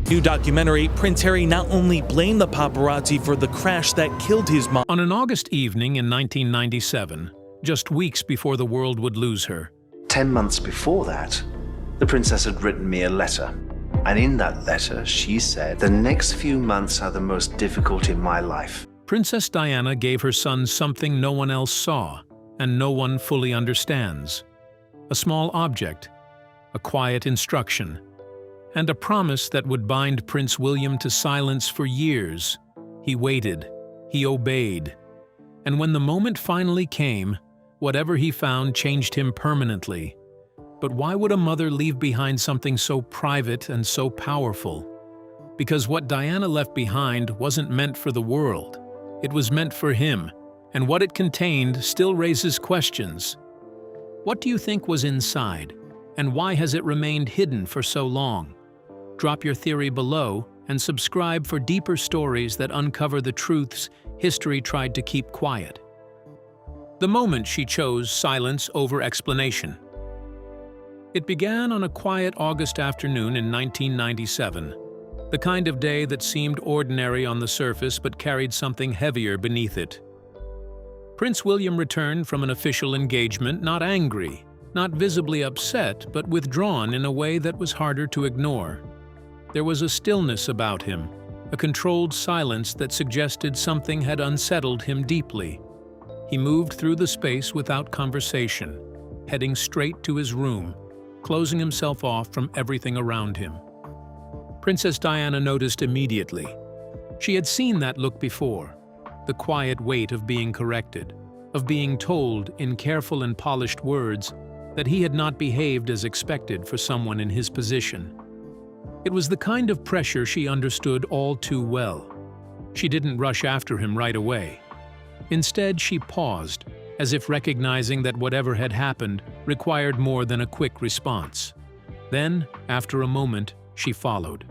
New documentary, Prince Harry not only blamed the paparazzi for the crash that killed his mom. On an August evening in 1997, just weeks before the world would lose her, 10 months before that, the princess had written me a letter. And in that letter, she said, "The next few months are the most difficult in my life." Princess Diana gave her son something no one else saw and no one fully understands. A small object, a quiet instruction, and a promise that would bind Prince William to silence for years. He waited, he obeyed, and when the moment finally came, whatever he found changed him permanently. But why would a mother leave behind something so private and so powerful? Because what Diana left behind wasn't meant for the world. It was meant for him, and what it contained still raises questions. What do you think was inside, and why has it remained hidden for so long? Drop your theory below and subscribe for deeper stories that uncover the truths history tried to keep quiet. The moment she chose silence over explanation. It began on a quiet August afternoon in 1997, the kind of day that seemed ordinary on the surface but carried something heavier beneath it. Prince William returned from an official engagement not angry, not visibly upset, but withdrawn in a way that was harder to ignore. There was a stillness about him, a controlled silence that suggested something had unsettled him deeply. He moved through the space without conversation, heading straight to his room, closing himself off from everything around him. Princess Diana noticed immediately. She had seen that look before, the quiet weight of being corrected, of being told in careful and polished words that he had not behaved as expected for someone in his position. It was the kind of pressure she understood all too well. She didn't rush after him right away. Instead, she paused, as if recognizing that whatever had happened required more than a quick response. Then, after a moment, she followed.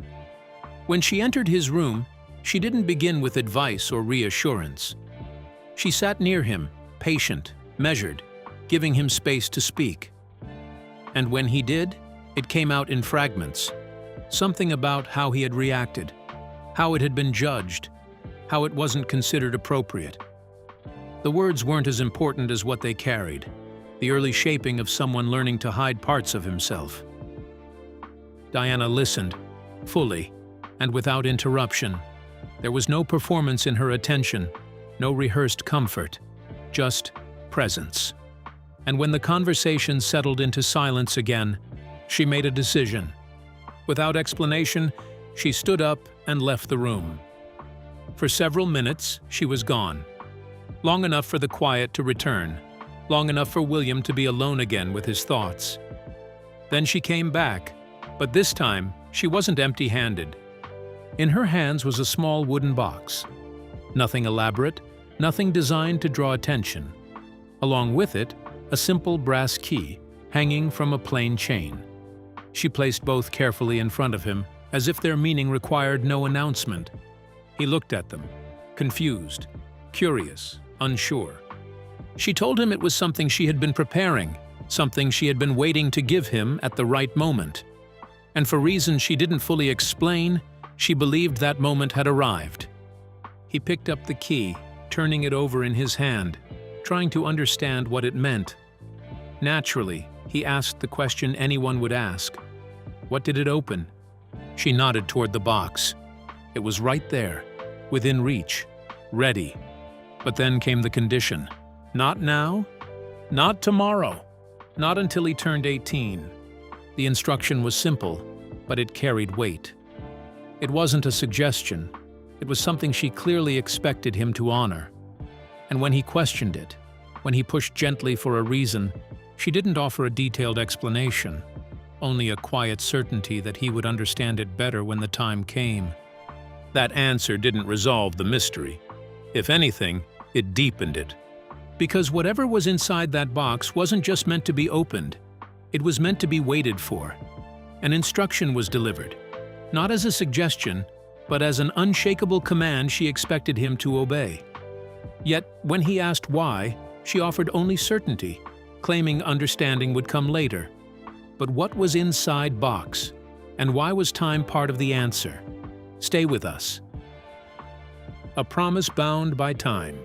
When she entered his room, she didn't begin with advice or reassurance. She sat near him, patient, measured, giving him space to speak. And when he did, it came out in fragments. Something about how he had reacted, how it had been judged, how it wasn't considered appropriate. The words weren't as important as what they carried, the early shaping of someone learning to hide parts of himself. Diana listened, fully, and without interruption. There was no performance in her attention, no rehearsed comfort, just presence. And when the conversation settled into silence again, she made a decision. Without explanation, she stood up and left the room. For several minutes, she was gone. Long enough for the quiet to return, long enough for William to be alone again with his thoughts. Then she came back, but this time she wasn't empty-handed. In her hands was a small wooden box. Nothing elaborate, nothing designed to draw attention. Along with it, a simple brass key hanging from a plain chain. She placed both carefully in front of him, as if their meaning required no announcement. He looked at them, confused, curious, unsure. She told him it was something she had been preparing, something she had been waiting to give him at the right moment. And for reasons she didn't fully explain, she believed that moment had arrived. He picked up the key, turning it over in his hand, trying to understand what it meant. Naturally, he asked the question anyone would ask. What did it open? She nodded toward the box. It was right there, within reach, ready. But then came the condition. Not now, not tomorrow, not until he turned 18. The instruction was simple, but it carried weight. It wasn't a suggestion. It was something she clearly expected him to honor. And when he questioned it, when he pushed gently for a reason, she didn't offer a detailed explanation, only a quiet certainty that he would understand it better when the time came. That answer didn't resolve the mystery. If anything, it deepened it. Because whatever was inside that box wasn't just meant to be opened, it was meant to be waited for. An instruction was delivered, not as a suggestion, but as an unshakable command she expected him to obey. Yet, when he asked why, she offered only certainty, claiming understanding would come later. But what was inside box? And why was time part of the answer? Stay with us. A promise bound by time.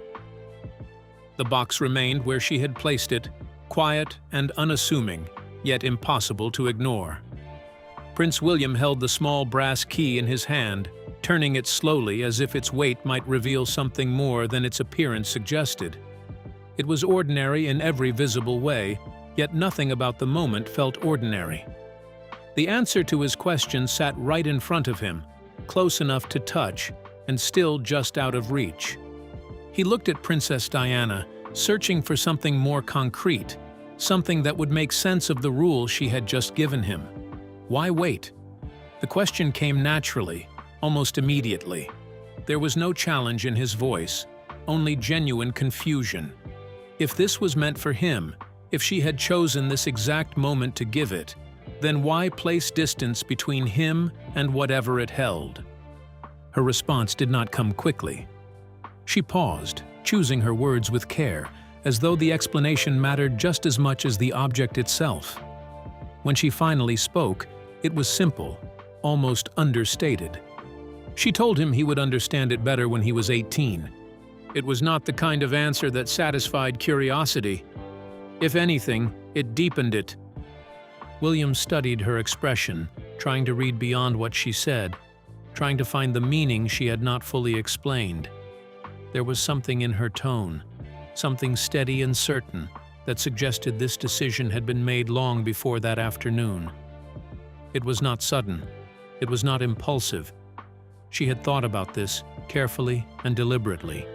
The box remained where she had placed it, quiet and unassuming, yet impossible to ignore. Prince William held the small brass key in his hand, turning it slowly as if its weight might reveal something more than its appearance suggested. It was ordinary in every visible way, yet nothing about the moment felt ordinary. The answer to his question sat right in front of him, close enough to touch, and still just out of reach. He looked at Princess Diana, searching for something more concrete, something that would make sense of the rule she had just given him. Why wait? The question came naturally, almost immediately. There was no challenge in his voice, only genuine confusion. If this was meant for him, if she had chosen this exact moment to give it, then why place distance between him and whatever it held? Her response did not come quickly. She paused, choosing her words with care, as though the explanation mattered just as much as the object itself. When she finally spoke, it was simple, almost understated. She told him he would understand it better when he was 18. It was not the kind of answer that satisfied curiosity. If anything, it deepened it. William studied her expression, trying to read beyond what she said, trying to find the meaning she had not fully explained. There was something in her tone, something steady and certain, that suggested this decision had been made long before that afternoon. It was not sudden. It was not impulsive. She had thought about this carefully and deliberately.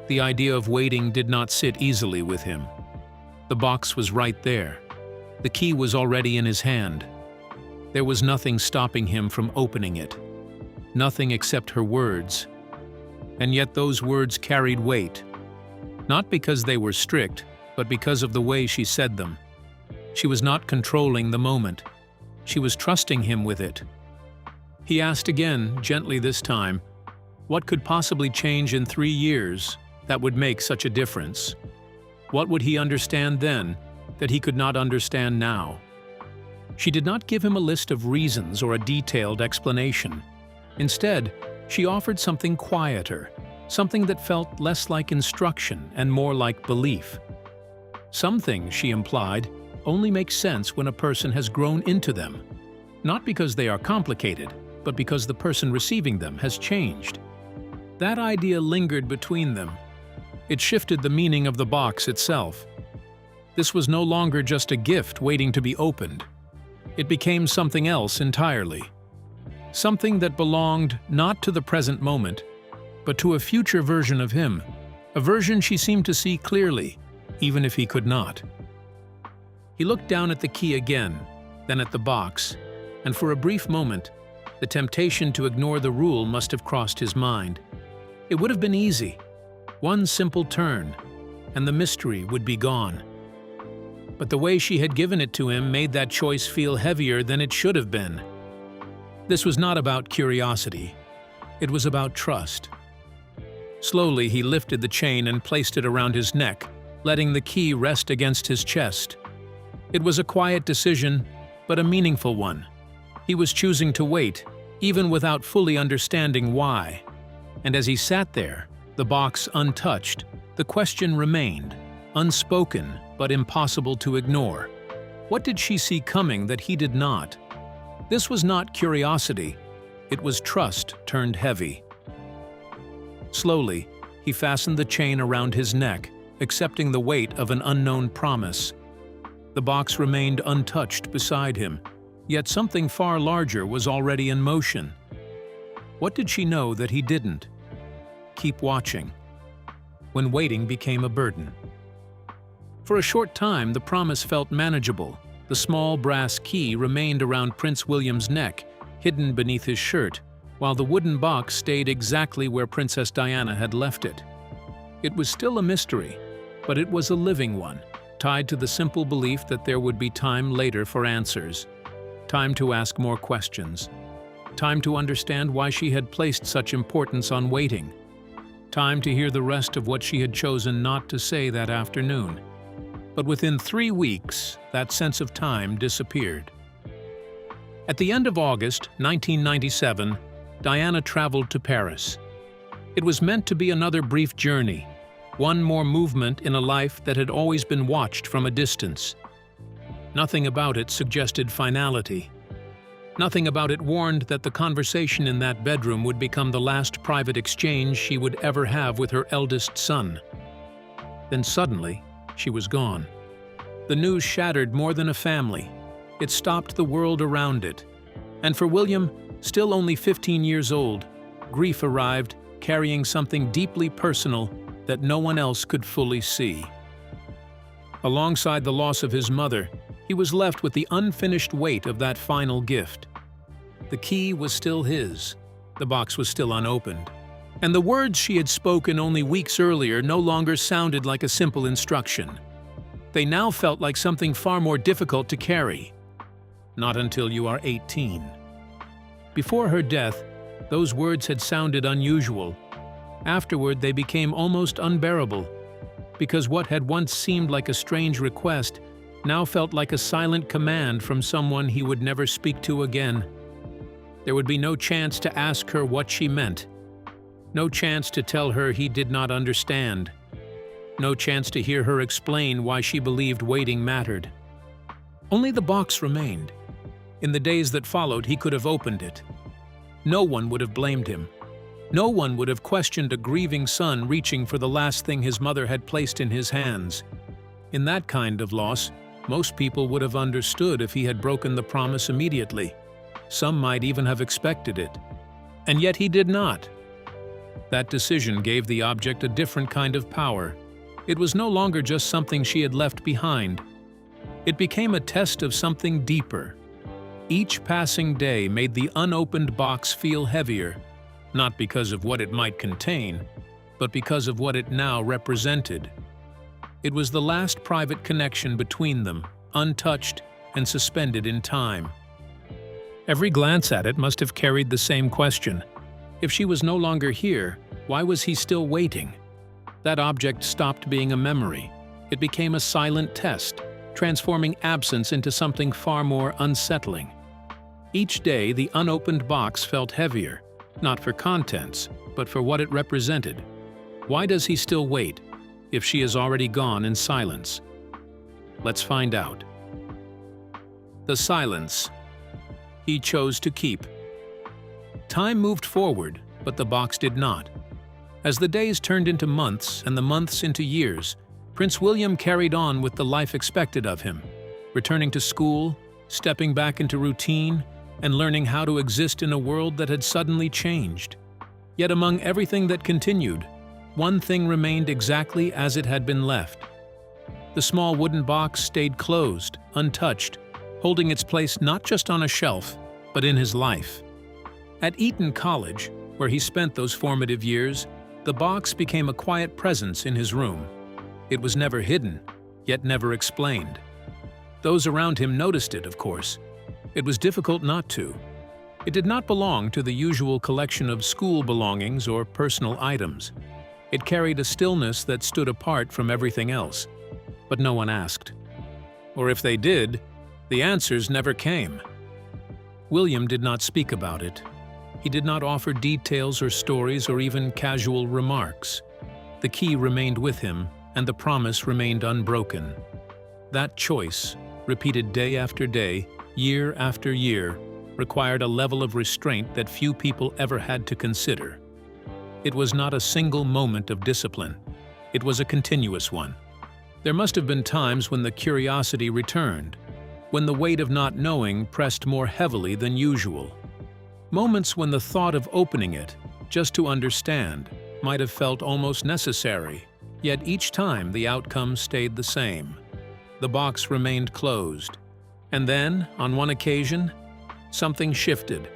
The idea of waiting did not sit easily with him. The box was right there. The key was already in his hand. There was nothing stopping him from opening it. Nothing except her words. And yet those words carried weight. Not because they were strict, but because of the way she said them. She was not controlling the moment. She was trusting him with it. He asked again, gently this time, what could possibly change in 3 years that would make such a difference? What would he understand then that he could not understand now? She did not give him a list of reasons or a detailed explanation. Instead, she offered something quieter, something that felt less like instruction and more like belief. Some things, she implied, only make sense when a person has grown into them, not because they are complicated, but because the person receiving them has changed. That idea lingered between them. It shifted the meaning of the box itself. This was no longer just a gift waiting to be opened. It became something else entirely. Something that belonged not to the present moment, but to a future version of him, a version she seemed to see clearly, even if he could not. He looked down at the key again, then at the box, and for a brief moment, the temptation to ignore the rule must have crossed his mind. It would have been easy. One simple turn, and the mystery would be gone. But the way she had given it to him made that choice feel heavier than it should have been. This was not about curiosity. It was about trust. Slowly, he lifted the chain and placed it around his neck, letting the key rest against his chest. It was a quiet decision, but a meaningful one. He was choosing to wait, even without fully understanding why. And as he sat there, the box untouched, the question remained, unspoken but impossible to ignore. What did she see coming that he did not? This was not curiosity. It was trust turned heavy. Slowly, he fastened the chain around his neck, accepting the weight of an unknown promise. The box remained untouched beside him, yet something far larger was already in motion. What did she know that he didn't? Keep watching. When waiting became a burden. For a short time, the promise felt manageable. The small brass key remained around Prince William's neck, hidden beneath his shirt, while the wooden box stayed exactly where Princess Diana had left it. It was still a mystery, but it was a living one, tied to the simple belief that there would be time later for answers, time to ask more questions, time to understand why she had placed such importance on waiting, time to hear the rest of what she had chosen not to say that afternoon. But within 3 weeks, that sense of time disappeared. At the end of August 1997, Diana traveled to Paris. It was meant to be another brief journey, one more movement in a life that had always been watched from a distance. Nothing about it suggested finality. Nothing about it warned that the conversation in that bedroom would become the last private exchange she would ever have with her eldest son. Then suddenly, she was gone. The news shattered more than a family. It stopped the world around it. And for William, still only 15 years old, grief arrived, carrying something deeply personal that no one else could fully see. Alongside the loss of his mother, he was left with the unfinished weight of that final gift. The key was still his. The box was still unopened. And the words she had spoken only weeks earlier no longer sounded like a simple instruction. They now felt like something far more difficult to carry. Not until you are 18. Before her death, those words had sounded unusual. Afterward, they became almost unbearable, because what had once seemed like a strange request now felt like a silent command from someone he would never speak to again. There would be no chance to ask her what she meant. No chance to tell her he did not understand. No chance to hear her explain why she believed waiting mattered. Only the box remained. In the days that followed, he could have opened it. No one would have blamed him. No one would have questioned a grieving son reaching for the last thing his mother had placed in his hands. In that kind of loss, most people would have understood if he had broken the promise immediately. Some might even have expected it. And yet he did not. That decision gave the object a different kind of power. It was no longer just something she had left behind. It became a test of something deeper. Each passing day made the unopened box feel heavier, not because of what it might contain, but because of what it now represented. It was the last private connection between them, untouched and suspended in time. Every glance at it must have carried the same question. If she was no longer here, why was he still waiting? That object stopped being a memory. It became a silent test, transforming absence into something far more unsettling. Each day, the unopened box felt heavier, not for contents, but for what it represented. Why does he still wait, if she is already gone in silence? Let's find out. The silence he chose to keep. Time moved forward, but the box did not. As the days turned into months and the months into years, Prince William carried on with the life expected of him, returning to school, stepping back into routine, and learning how to exist in a world that had suddenly changed. Yet among everything that continued, one thing remained exactly as it had been left. The small wooden box stayed closed, untouched, holding its place not just on a shelf, but in his life. At Eton College, where he spent those formative years, the box became a quiet presence in his room. It was never hidden, yet never explained. Those around him noticed it, of course. It was difficult not to. It did not belong to the usual collection of school belongings or personal items. It carried a stillness that stood apart from everything else. But no one asked. Or if they did, the answers never came. William did not speak about it. He did not offer details or stories or even casual remarks. The key remained with him, and the promise remained unbroken. That choice, repeated day after day, year after year, required a level of restraint that few people ever had to consider. It was not a single moment of discipline. It was a continuous one. There must have been times when the curiosity returned, when the weight of not knowing pressed more heavily than usual. Moments when the thought of opening it, just to understand, might have felt almost necessary, yet each time the outcome stayed the same. The box remained closed. And then, on one occasion, something shifted.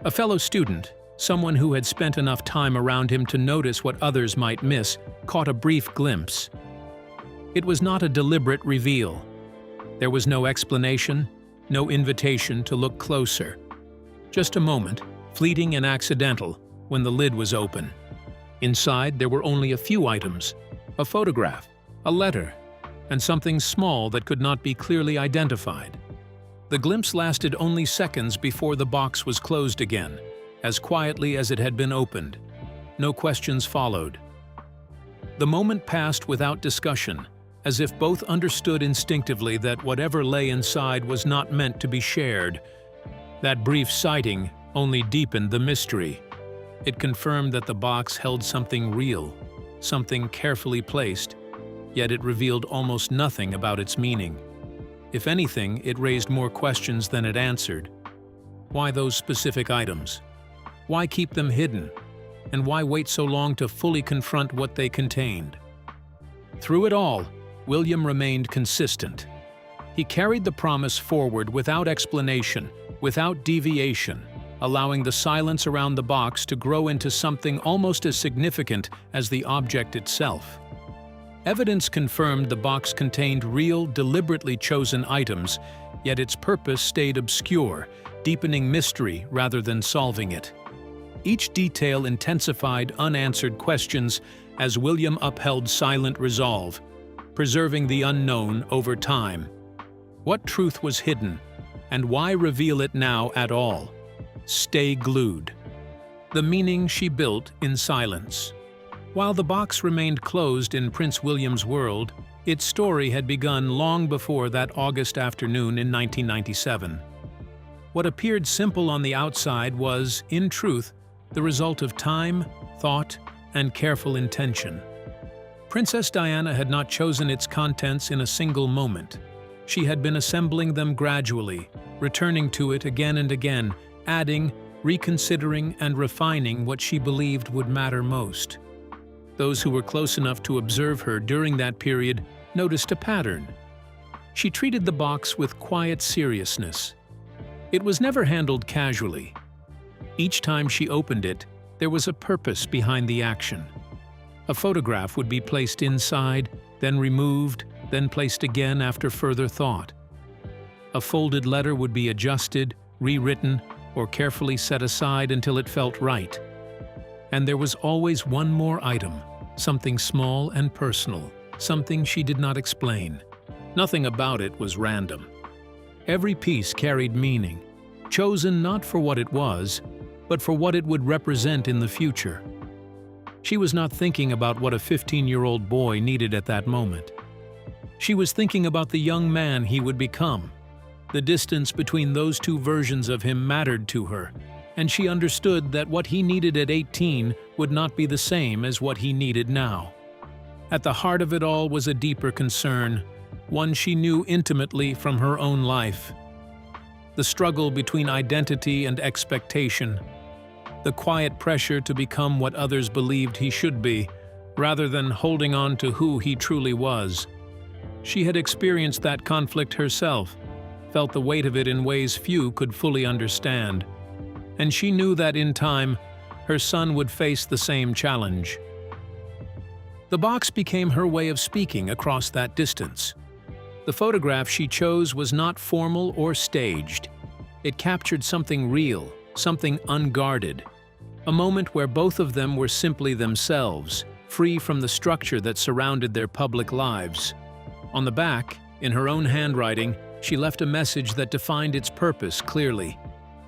A fellow student, someone who had spent enough time around him to notice what others might miss, caught a brief glimpse. It was not a deliberate reveal. There was no explanation, no invitation to look closer. Just a moment, fleeting and accidental, when the lid was open. Inside, there were only a few items: a photograph, a letter, and something small that could not be clearly identified. The glimpse lasted only seconds before the box was closed again, as quietly as it had been opened. No questions followed. The moment passed without discussion, as if both understood instinctively that whatever lay inside was not meant to be shared. That brief sighting only deepened the mystery. It confirmed that the box held something real, something carefully placed, yet it revealed almost nothing about its meaning. If anything, it raised more questions than it answered. Why those specific items? Why keep them hidden? And why wait so long to fully confront what they contained? Through it all, William remained consistent. He carried the promise forward without explanation, without deviation, allowing the silence around the box to grow into something almost as significant as the object itself. Evidence confirmed the box contained real, deliberately chosen items, yet its purpose stayed obscure, deepening mystery rather than solving it. Each detail intensified unanswered questions as William upheld silent resolve, preserving the unknown over time. What truth was hidden, and why reveal it now at all? Stay glued. The meaning she built in silence. While the box remained closed in Prince William's world, its story had begun long before that August afternoon in 1997. What appeared simple on the outside was, in truth, the result of time, thought, and careful intention. Princess Diana had not chosen its contents in a single moment. She had been assembling them gradually, returning to it again and again, adding, reconsidering, and refining what she believed would matter most. Those who were close enough to observe her during that period noticed a pattern. She treated the box with quiet seriousness. It was never handled casually. Each time she opened it, there was a purpose behind the action. A photograph would be placed inside, then removed, then placed again after further thought. A folded letter would be adjusted, rewritten, or carefully set aside until it felt right. And there was always one more item, something small and personal, something she did not explain. Nothing about it was random. Every piece carried meaning, chosen not for what it was, but for what it would represent in the future. She was not thinking about what a 15-year-old boy needed at that moment. She was thinking about the young man he would become. The distance between those two versions of him mattered to her, and she understood that what he needed at 18 would not be the same as what he needed now. At the heart of it all was a deeper concern, one she knew intimately from her own life. The struggle between identity and expectation, the quiet pressure to become what others believed he should be, rather than holding on to who he truly was. She had experienced that conflict herself, felt the weight of it in ways few could fully understand, and she knew that in time, her son would face the same challenge. The box became her way of speaking across that distance. The photograph she chose was not formal or staged. It captured something real, something unguarded, a moment where both of them were simply themselves, free from the structure that surrounded their public lives. On the back, in her own handwriting, she left a message that defined its purpose clearly,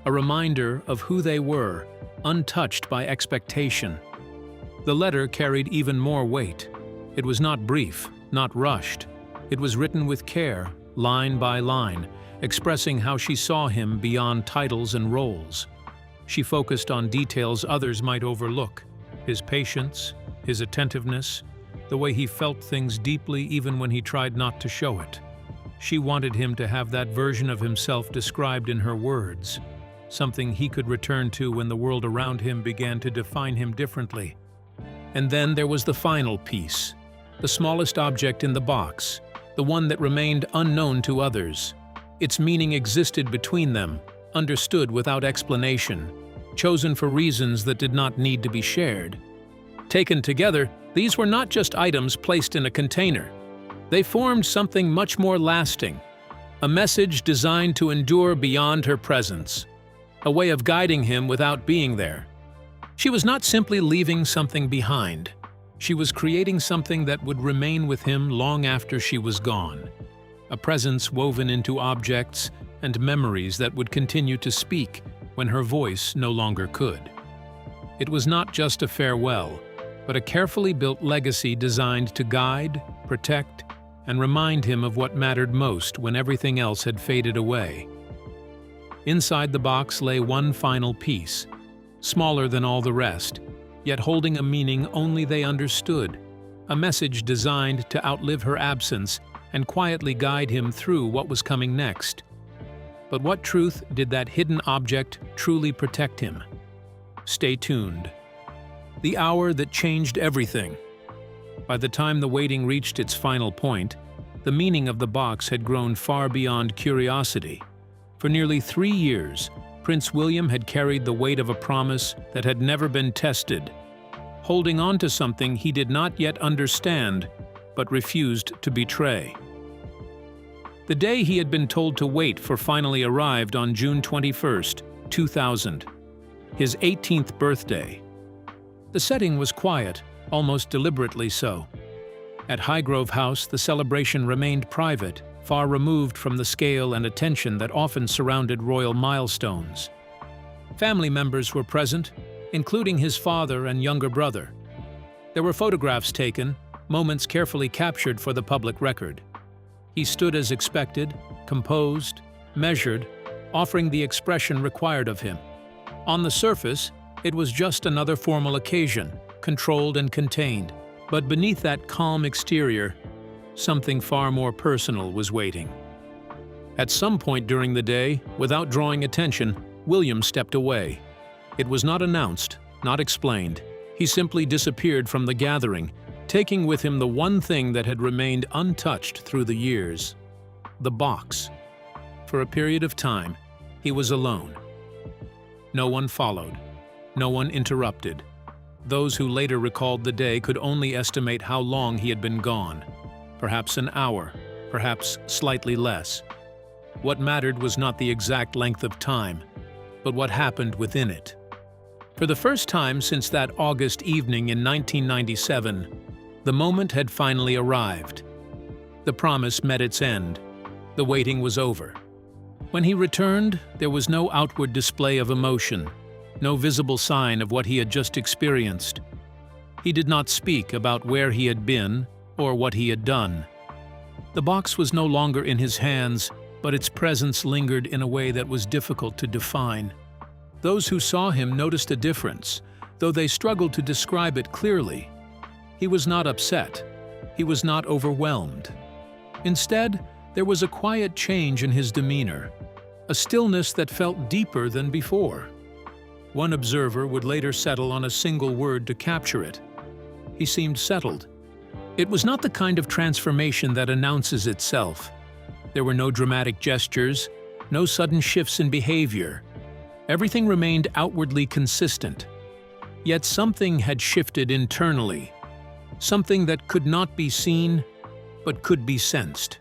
a reminder of who they were, untouched by expectation. The letter carried even more weight. It was not brief, not rushed. It was written with care, line by line, expressing how she saw him beyond titles and roles. She focused on details others might overlook: his patience, his attentiveness, the way he felt things deeply even when he tried not to show it. She wanted him to have that version of himself described in her words, something he could return to when the world around him began to define him differently. And then there was the final piece, the smallest object in the box, the one that remained unknown to others. Its meaning existed between them, understood without explanation, chosen for reasons that did not need to be shared. Taken together, these were not just items placed in a container. They formed something much more lasting, a message designed to endure beyond her presence, a way of guiding him without being there. She was not simply leaving something behind. She was creating something that would remain with him long after she was gone, a presence woven into objects and memories that would continue to speak when her voice no longer could. It was not just a farewell, but a carefully built legacy designed to guide, protect, and remind him of what mattered most when everything else had faded away. Inside the box lay one final piece, smaller than all the rest, yet holding a meaning only they understood, a message designed to outlive her absence and quietly guide him through what was coming next. But what truth did that hidden object truly protect him? Stay tuned. The hour that changed everything. By the time the waiting reached its final point, the meaning of the box had grown far beyond curiosity. For nearly 3 years, Prince William had carried the weight of a promise that had never been tested, holding on to something he did not yet understand, but refused to betray. The day he had been told to wait for finally arrived on June 21st, 2000, his 18th birthday. The setting was quiet, almost deliberately so. At Highgrove House, the celebration remained private, far removed from the scale and attention that often surrounded royal milestones. Family members were present, including his father and younger brother. There were photographs taken, moments carefully captured for the public record. He stood as expected, composed, measured, offering the expression required of him. On the surface, it was just another formal occasion, controlled and contained, but beneath that calm exterior, something far more personal was waiting. At some point during the day, without drawing attention, William stepped away. It was not announced, not explained. He simply disappeared from the gathering, taking with him the one thing that had remained untouched through the years: the box. For a period of time, he was alone. No one followed. No one interrupted. Those who later recalled the day could only estimate how long he had been gone. Perhaps an hour, perhaps slightly less. What mattered was not the exact length of time, but what happened within it. For the first time since that August evening in 1997, the moment had finally arrived. The promise met its end. The waiting was over. When he returned, there was no outward display of emotion, no visible sign of what he had just experienced. He did not speak about where he had been or what he had done. The box was no longer in his hands, but its presence lingered in a way that was difficult to define. Those who saw him noticed a difference, though they struggled to describe it clearly. He was not upset. He was not overwhelmed. Instead, there was a quiet change in his demeanor, a stillness that felt deeper than before. One observer would later settle on a single word to capture it. He seemed settled. It was not the kind of transformation that announces itself. There were no dramatic gestures, no sudden shifts in behavior. Everything remained outwardly consistent. Yet something had shifted internally, something that could not be seen, but could be sensed.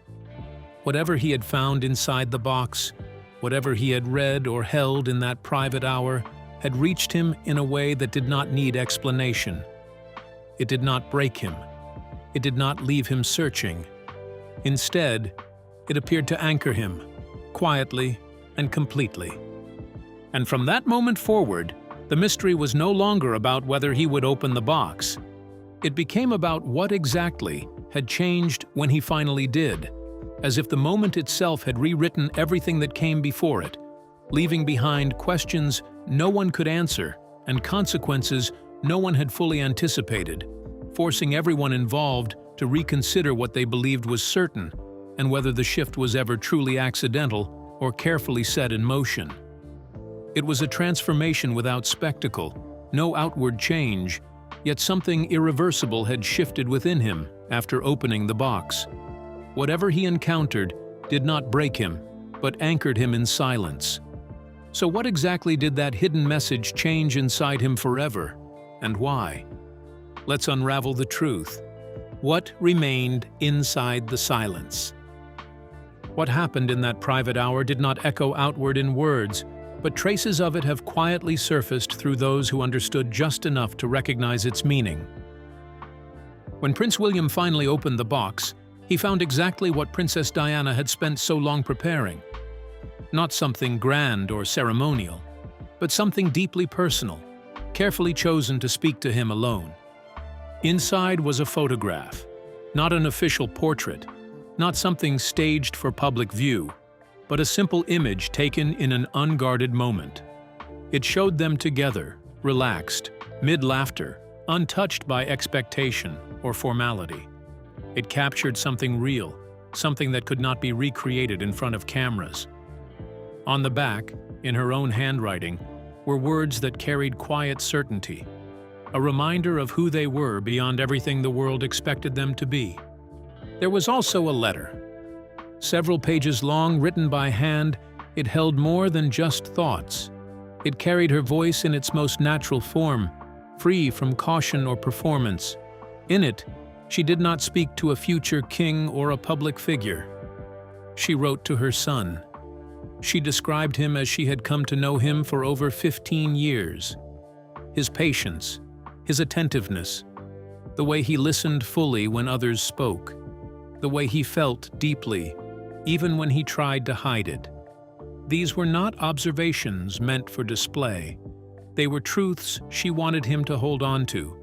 Whatever he had found inside the box, whatever he had read or held in that private hour, had reached him in a way that did not need explanation. It did not break him. It did not leave him searching. Instead, it appeared to anchor him, quietly and completely. And from that moment forward, the mystery was no longer about whether he would open the box. It became about what exactly had changed when he finally did, as if the moment itself had rewritten everything that came before it, leaving behind questions no one could answer and consequences no one had fully anticipated, forcing everyone involved to reconsider what they believed was certain and whether the shift was ever truly accidental or carefully set in motion. It was a transformation without spectacle, no outward change, yet something irreversible had shifted within him after opening the box. Whatever he encountered did not break him, but anchored him in silence. So what exactly did that hidden message change inside him forever, and why? Let's unravel the truth. What remained inside the silence? What happened in that private hour did not echo outward in words, but traces of it have quietly surfaced through those who understood just enough to recognize its meaning. When Prince William finally opened the box, he found exactly what Princess Diana had spent so long preparing. Not something grand or ceremonial, but something deeply personal, carefully chosen to speak to him alone. Inside was a photograph, not an official portrait, not something staged for public view, but a simple image taken in an unguarded moment. It showed them together, relaxed, mid-laughter, untouched by expectation or formality. It captured something real, something that could not be recreated in front of cameras. On the back, in her own handwriting, were words that carried quiet certainty, a reminder of who they were beyond everything the world expected them to be. There was also a letter. Several pages long, written by hand, it held more than just thoughts. It carried her voice in its most natural form, free from caution or performance. In it, she did not speak to a future king or a public figure. She wrote to her son. She described him as she had come to know him for over 15 years. His patience, his attentiveness, the way he listened fully when others spoke, the way he felt deeply, even when he tried to hide it. These were not observations meant for display. They were truths she wanted him to hold on to,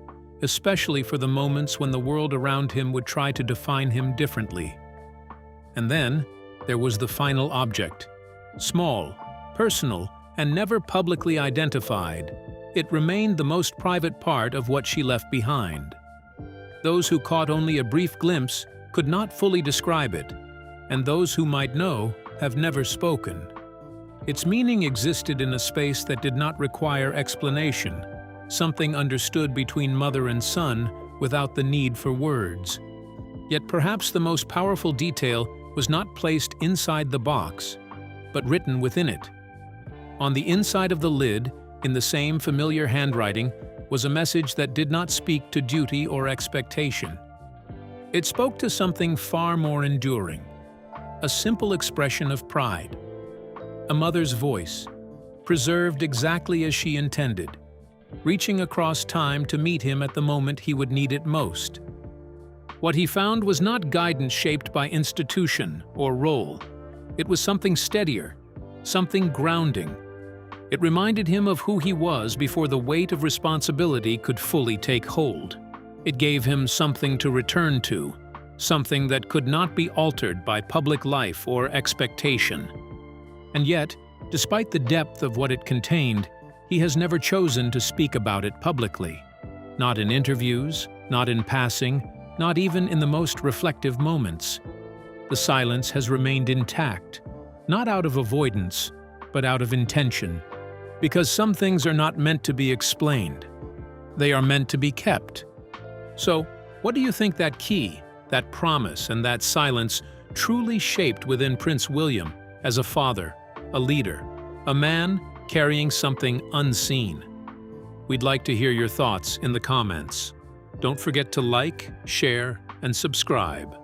especially for the moments when the world around him would try to define him differently. And then, there was the final object. Small, personal, and never publicly identified, it remained the most private part of what she left behind. Those who caught only a brief glimpse could not fully describe it, and those who might know have never spoken. Its meaning existed in a space that did not require explanation, something understood between mother and son without the need for words. Yet perhaps the most powerful detail was not placed inside the box, but written within it. On the inside of the lid, in the same familiar handwriting, was a message that did not speak to duty or expectation. It spoke to something far more enduring, a simple expression of pride. A mother's voice, preserved exactly as she intended, reaching across time to meet him at the moment he would need it most. What he found was not guidance shaped by institution or role. It was something steadier, something grounding. It reminded him of who he was before the weight of responsibility could fully take hold. It gave him something to return to, something that could not be altered by public life or expectation. And yet, despite the depth of what it contained, he has never chosen to speak about it publicly. Not in interviews, not in passing, not even in the most reflective moments. The silence has remained intact, not out of avoidance, but out of intention. Because some things are not meant to be explained. They are meant to be kept. So, what do you think that key, that promise, and that silence truly shaped within Prince William as a father, a leader, a man carrying something unseen? We'd like to hear your thoughts in the comments. Don't forget to like, share, and subscribe.